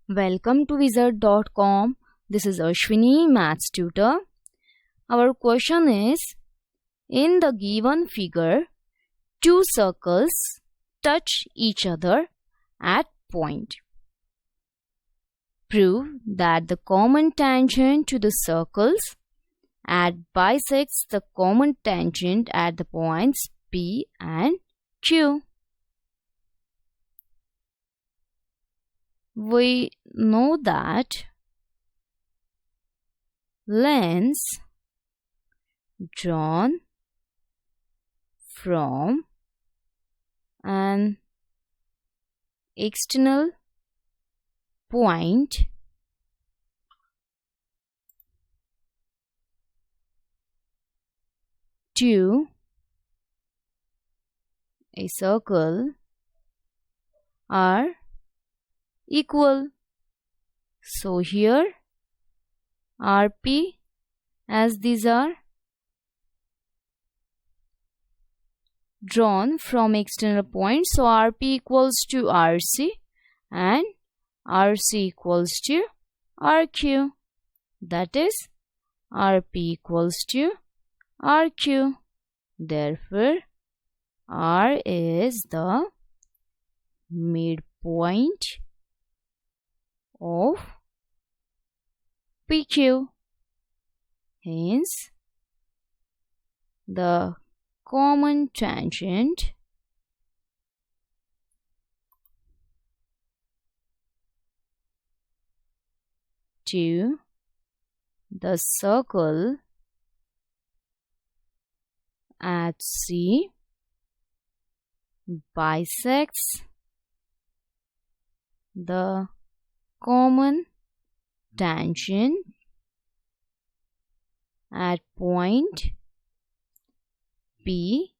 Welcome to Wizard.com. This is Ashwini, Maths Tutor. Our question is, in the given figure, two circles touch each other at point. Prove that the common tangent to the circles bisects the common tangent at the points P and Q. We know that lines drawn from an external point to a circle are equal. So here RP, as these are drawn from external points, so RP equals to RC and RC equals to RQ. That is, RP equals to RQ. Therefore, R is the midpoint of PQ. Hence, the common tangent to the circle at C bisects the common tangent at point P